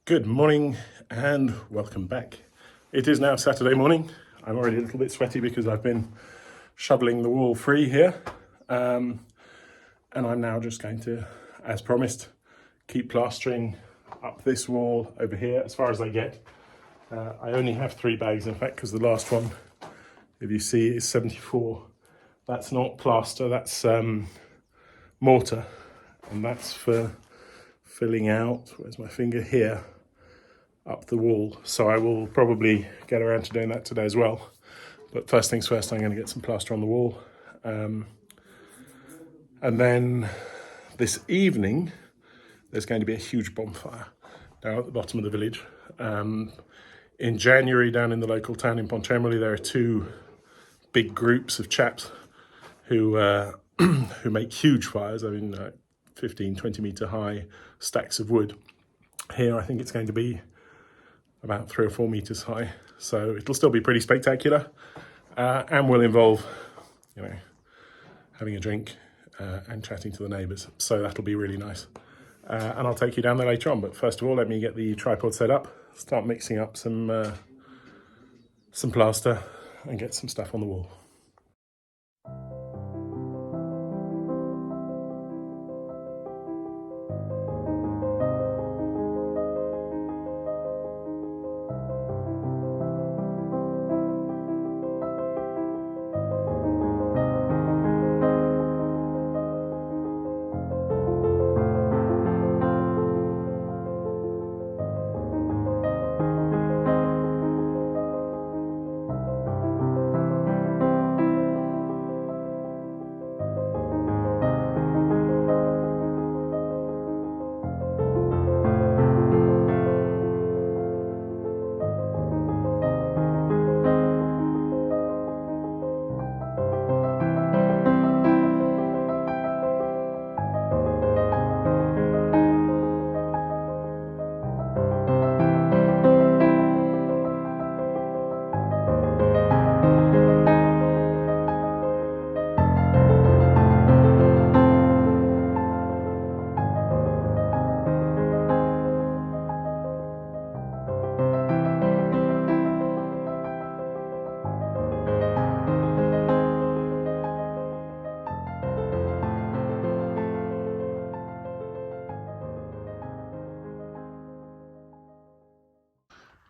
Good morning and welcome back. It is now Saturday morning. I'm already a little bit sweaty because I've been shoveling the wall free here. And I'm now just going to, as promised, keep plastering up this wall over here as far as I get. I only have 3 bags, in fact, because the last one, if you see, is 74. That's not plaster, that's mortar. And that's for filling out, where's my finger here, up the wall. So I will probably get around to doing that today as well. But first things first, I'm going to get some plaster on the wall. And then this evening, there's going to be a huge bonfire down at the bottom of the village. In January, down in the local town in Ponchemerly, there are 2 big groups of chaps who who make huge fires. I mean, 15, 20 meter high stacks of wood. Here, I think it's going to be about 3 or 4 meters high. So it'll still be pretty spectacular and will involve, having a drink and chatting to the neighbours. So that'll be really nice. And I'll take you down there later on. But first of all, let me get the tripod set up, start mixing up some plaster and get some stuff on the wall.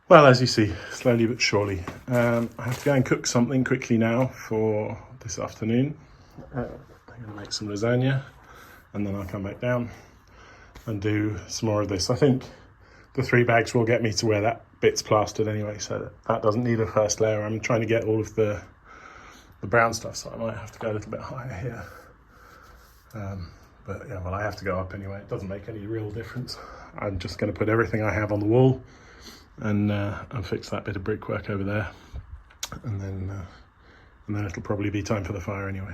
Well, as you see, slowly but surely. I have to go and cook something quickly now for this afternoon. I'm going to make some lasagna and then I'll come back down and do some more of this. I think the 3 bags will get me to where that bit's plastered anyway, so that doesn't need a first layer. I'm trying to get all of the brown stuff, so I might have to go a little bit higher here. But yeah, well, I have to go up anyway. It doesn't make any real difference. I'm just going to put everything I have on the wall and fix that bit of brickwork over there, and then it'll probably be time for the fire anyway.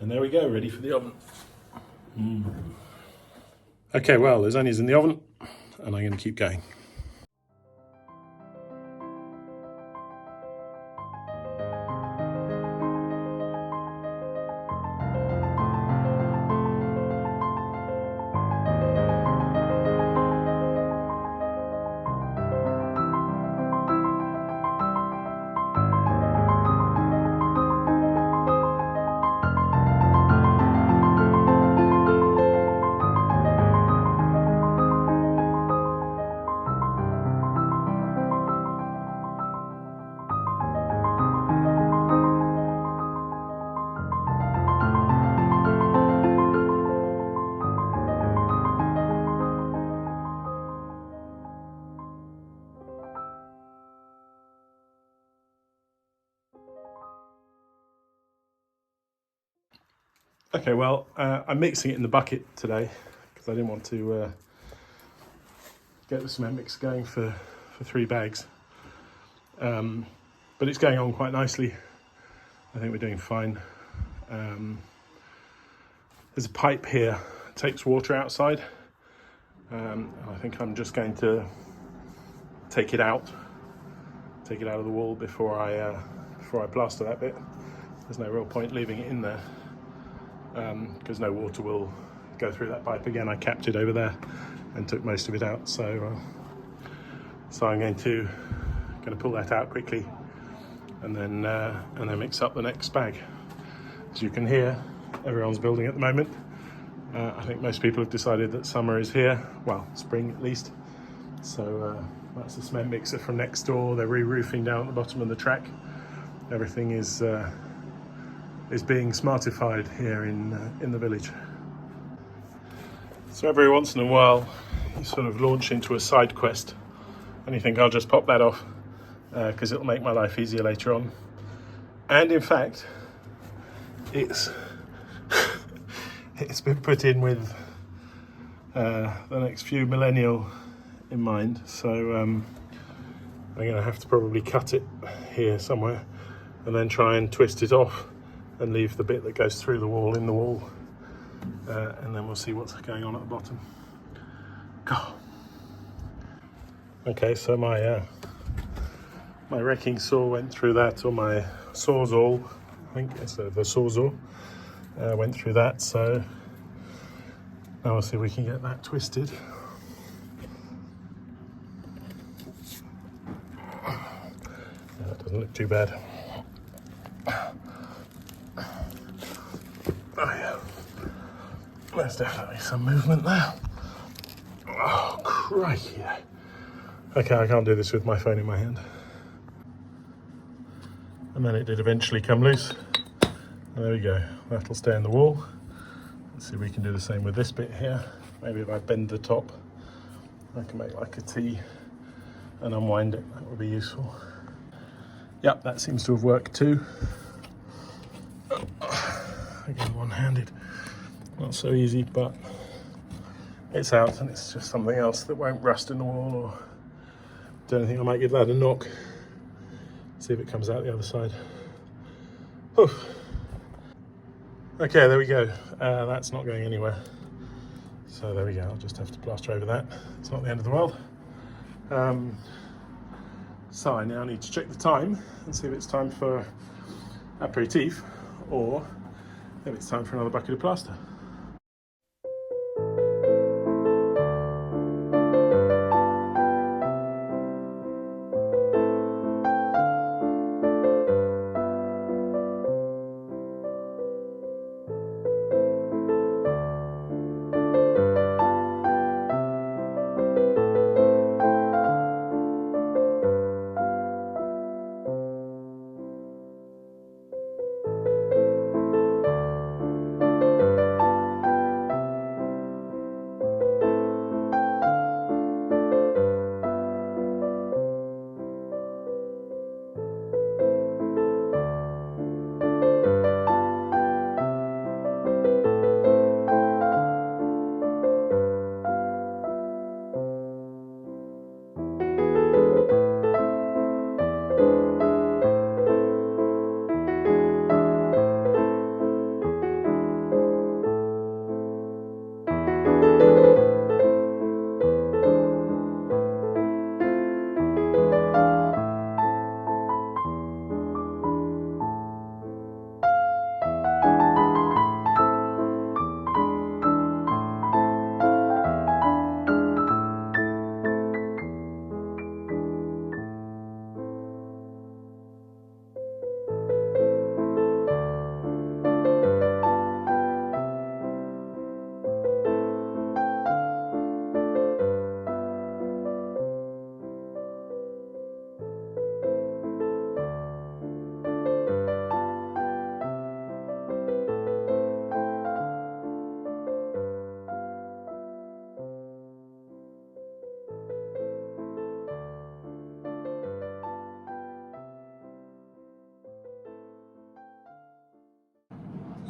And there we go, ready for the oven. Okay, well, lasagna's in the oven, and I'm going to keep going. Okay, well, I'm mixing it in the bucket today because I didn't want to get the cement mix going for 3 bags. But it's going on quite nicely. I think we're doing fine. There's a pipe here that takes water outside. I think I'm just going to take it out of the wall before I plaster that bit. There's no real point leaving it in there because no water will go through that pipe again. I capped it over there and took most of it out, so I'm going to pull that out quickly and then mix up the next bag. As you can hear, everyone's building at the moment. I think most people have decided that summer is here, well, spring at least. So that's the cement mixer from next door. They're re-roofing down at the bottom of the track. Everything is being smartified here in the village. So every once in a while, you sort of launch into a side quest, and you think, I'll just pop that off because it'll make my life easier later on. And in fact, it's been put in with the next few millennial in mind, so I'm going to have to probably cut it here somewhere and then try and twist it off and leave the bit that goes through the wall in the wall, and then we'll see what's going on at the bottom. God. Okay, so my wrecking saw went through that, or my sawzall, I think it's the sawzall, went through that, so now we'll see if we can get that twisted. That doesn't look too bad. Oh yeah, there's definitely some movement there. Oh, crikey. Okay, I can't do this with my phone in my hand. And then it did eventually come loose. And there we go, that'll stay in the wall. Let's see if we can do the same with this bit here. Maybe if I bend the top, I can make like a T and unwind it. That would be useful. Yep, that seems to have worked too. Again, one-handed. Not so easy, but it's out, and it's just something else that won't rust in the wall or do anything. I might give that a knock, see if it comes out the other side. Whew. Okay, there we go. That's not going anywhere. So there we go, I'll just have to plaster over that. It's not the end of the world. So I now need to check the time and see if it's time for aperitif or if it's time for another bucket of plaster.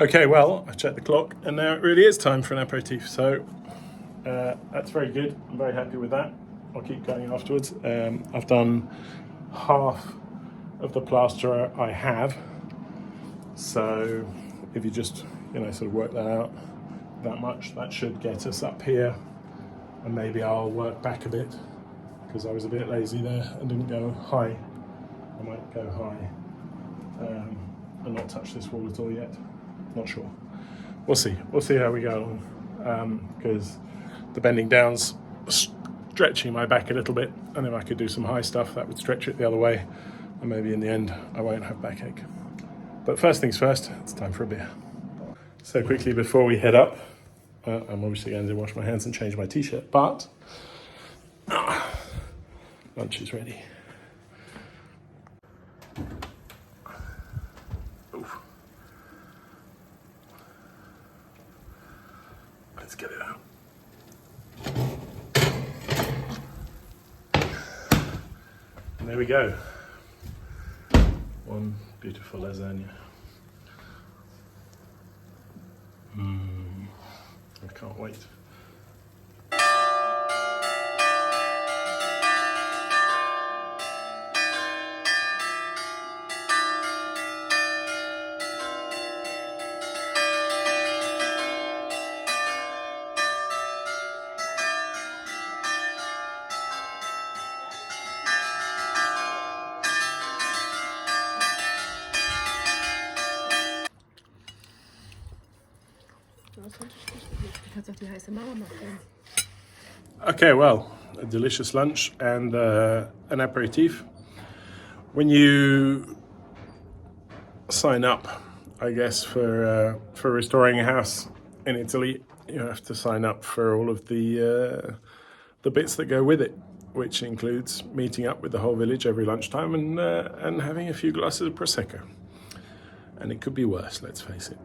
Okay, well, I checked the clock and now it really is time for an aperitif. So that's very good. I'm very happy with that. I'll keep going afterwards. I've done half of the plaster I have. So if you just, sort of work that out that much, that should get us up here. And maybe I'll work back a bit because I was a bit lazy there and didn't go high. I might go high and not touch this wall at all yet. Not sure. We'll see. We'll see how we go along because the bending down's stretching my back a little bit, and if I could do some high stuff, that would stretch it the other way, and maybe in the end I won't have backache. But first things first, it's time for a beer. So quickly before we head up, I'm obviously going to wash my hands and change my t-shirt, but lunch is ready. Oof. Let's get it out. And there we go. One beautiful lasagna. I can't wait. Okay, well, a delicious lunch and an aperitif. When you sign up, I guess, for restoring a house in Italy, you have to sign up for all of the bits that go with it, which includes meeting up with the whole village every lunchtime and having a few glasses of prosecco. And it could be worse, let's face it.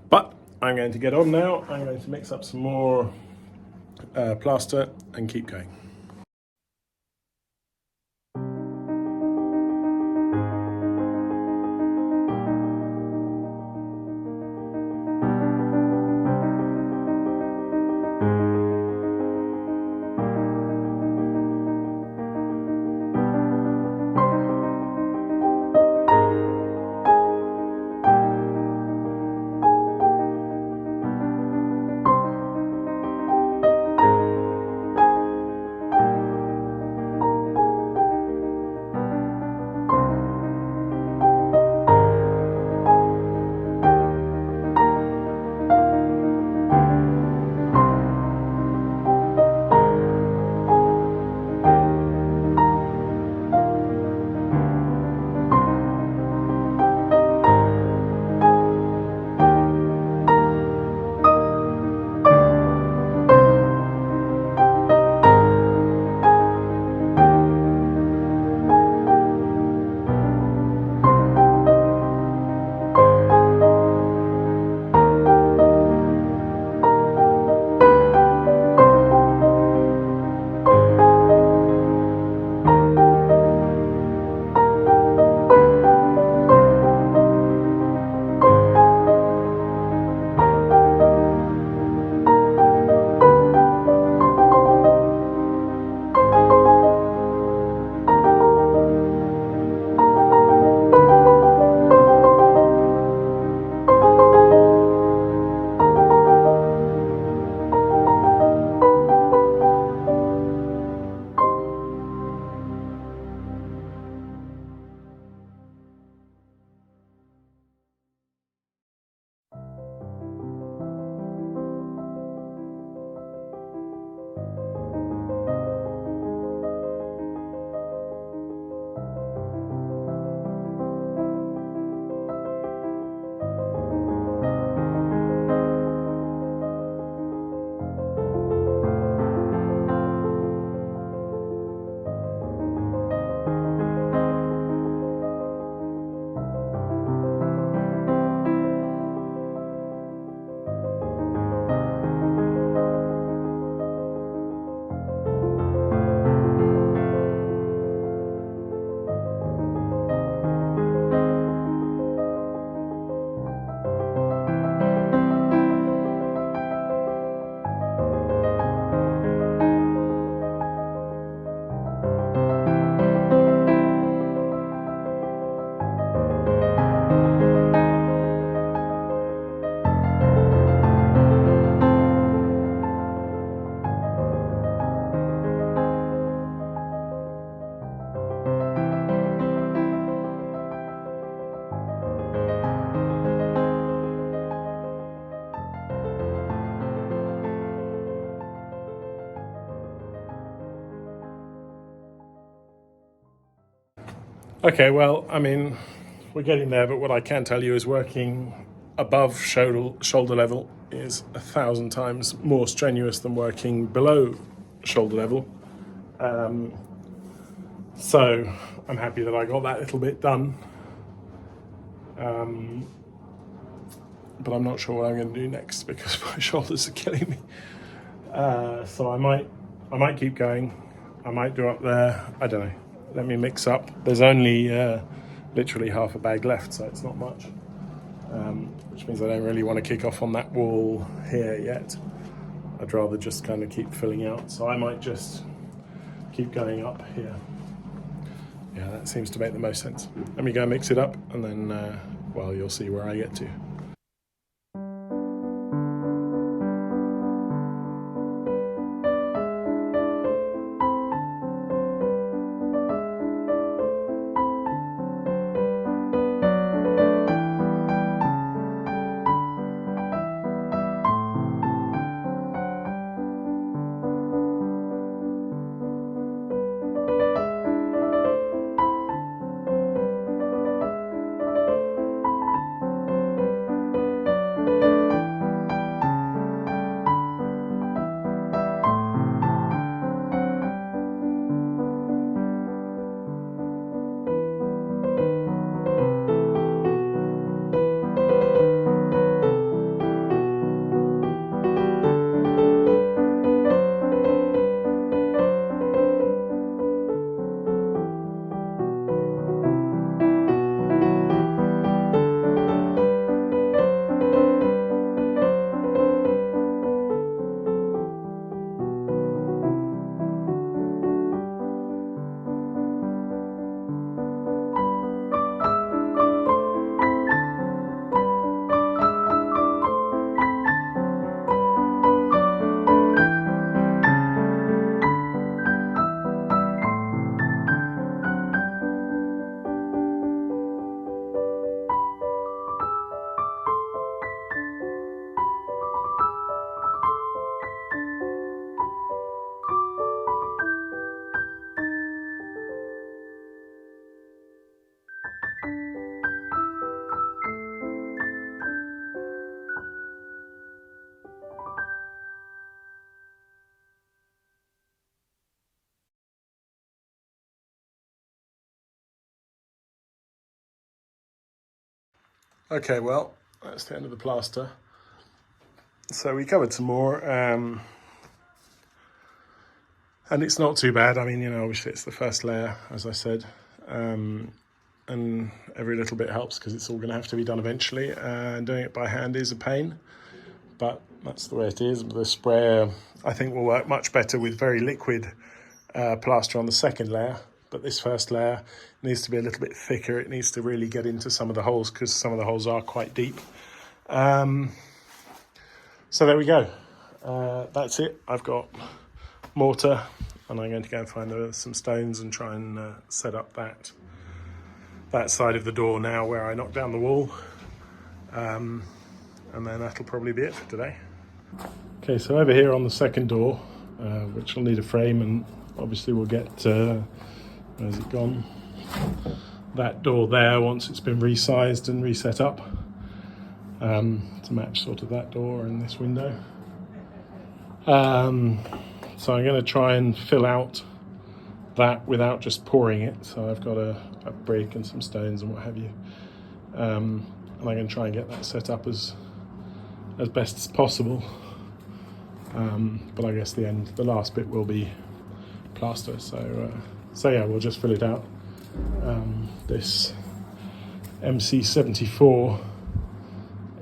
But I'm going to get on now. I'm going to mix up some more plaster and keep going. Okay, well, I mean, we're getting there, but what I can tell you is working above shoulder level is 1,000 times more strenuous than working below shoulder level. So I'm happy that I got that little bit done. But I'm not sure what I'm going to do next because my shoulders are killing me. So I might keep going. I might do up there. I don't know. Let me mix up. There's only literally half a bag left, so it's not much. Which means I don't really want to kick off on that wall here yet. I'd rather just kind of keep filling out. So I might just keep going up here. Yeah, that seems to make the most sense. Let me go mix it up and then, well, you'll see where I get to. Okay, well, that's the end of the plaster. So we covered some more, and it's not too bad. I mean, you know, obviously it's the first layer, as I said, and every little bit helps because it's all going to have to be done eventually. And doing it by hand is a pain, but that's the way it is. The sprayer, I think, will work much better with very liquid plaster on the second layer. But this first layer needs to be a little bit thicker. It needs to really get into some of the holes because some of the holes are quite deep. So there we go. That's it. I've got mortar and I'm going to go and find some stones and try and set up that side of the door now where I knocked down the wall. And then that'll probably be it for today. Okay, so over here on the second door, which will need a frame, and obviously we'll get, where's it gone? That door there once it's been resized and reset up to match sort of that door and this window. So I'm going to try and fill out that without just pouring it. So I've got a brick and some stones and what have you. And I'm going to try and get that set up as best as possible. But I guess the last bit will be plaster. So yeah, we'll just fill it out. This MC74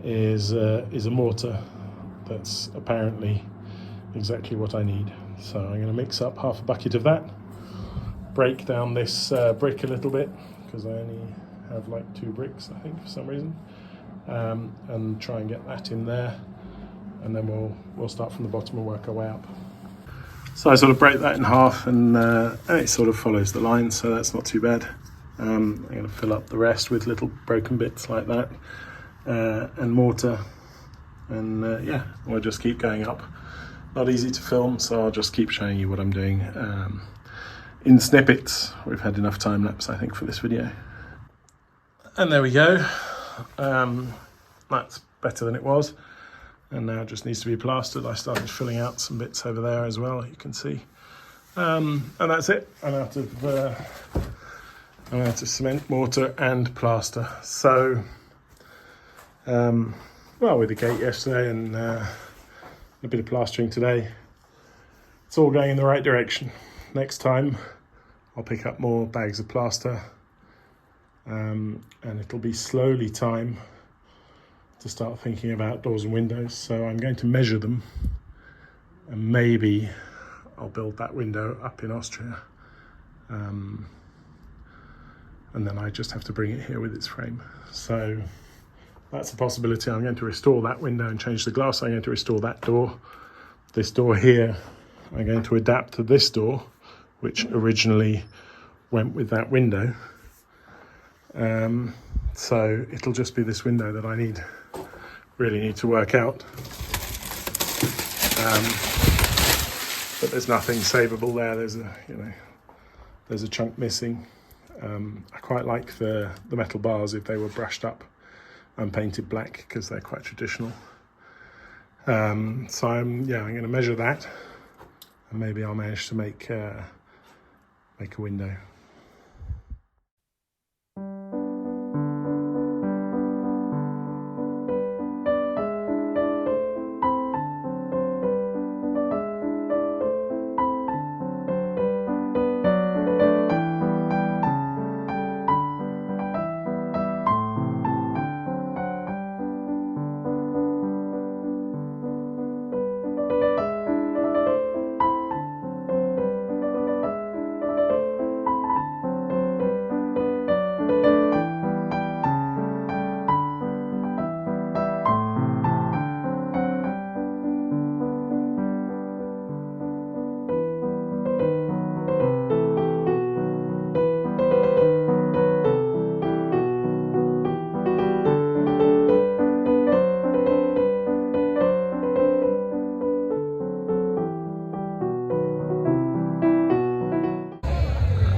is a mortar that's apparently exactly what I need. So I'm going to mix up half a bucket of that, break down this brick a little bit because I only have like 2 bricks, I think, for some reason, and try and get that in there, and then we'll start from the bottom and work our way up. So I sort of break that in half, and it sort of follows the line, so that's not too bad. I'm going to fill up the rest with little broken bits like that, and mortar, and yeah, we'll just keep going up. Not easy to film, so I'll just keep showing you what I'm doing. in snippets. We've had enough time lapse, I think, for this video. And there we go. That's better than it was. And now it just needs to be plastered. I started filling out some bits over there as well, you can see. And that's it. I'm out of cement, mortar and plaster. So, well, with the gate yesterday and a bit of plastering today, it's all going in the right direction. Next time I'll pick up more bags of plaster, and it'll be slowly time to start thinking about doors and windows. So I'm going to measure them, and maybe I'll build that window up in Austria, and then I just have to bring it here with its frame. So that's a possibility. I'm going to restore that window and change the glass. I'm going to restore that door. This door here, I'm going to adapt to this door, which originally went with that window. So it'll just be this window that I really need to work out. But there's nothing savable there. There's a chunk missing. I quite like the metal bars if they were brushed up and painted black, because they're quite traditional. So I'm going to measure that, and maybe I'll manage to make a window.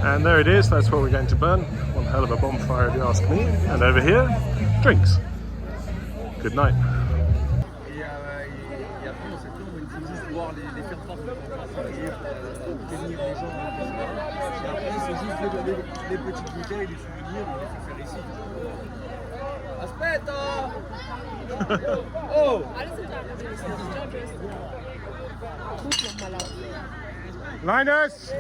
And there it is, that's what we're going to burn. One hell of a bonfire if you ask me. And over here, drinks. Good night. Linus!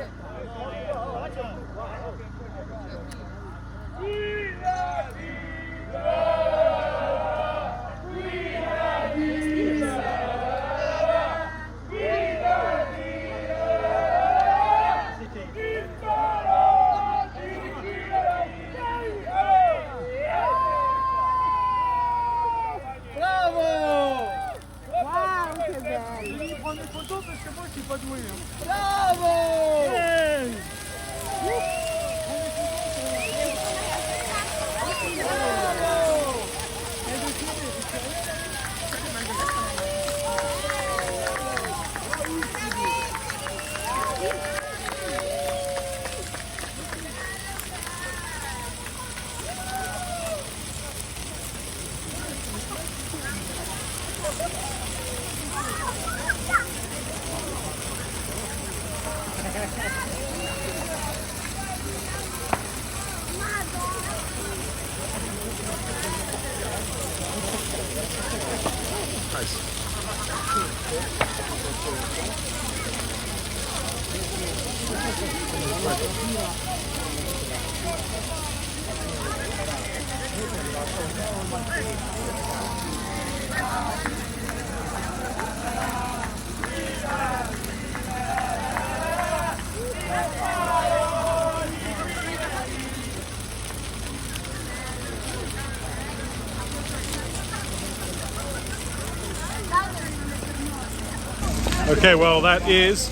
Okay, well that is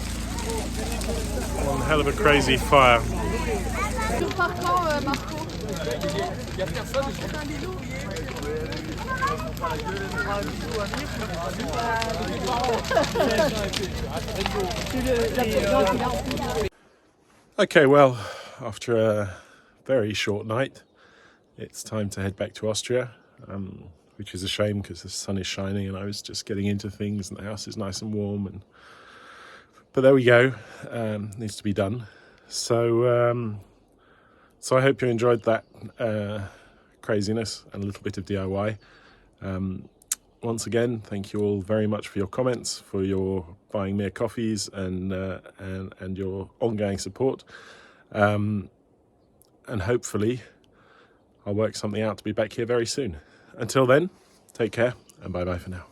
one hell of a crazy fire. Okay, well, after a very short night, it's time to head back to Austria, which is a shame because the sun is shining and I was just getting into things and the house is nice and warm. But there we go, needs to be done. So I hope you enjoyed that craziness and a little bit of DIY. Once again, thank you all very much for your comments, for your buying me coffees and your ongoing support. And hopefully I'll work something out to be back here very soon. Until then, take care and bye-bye for now.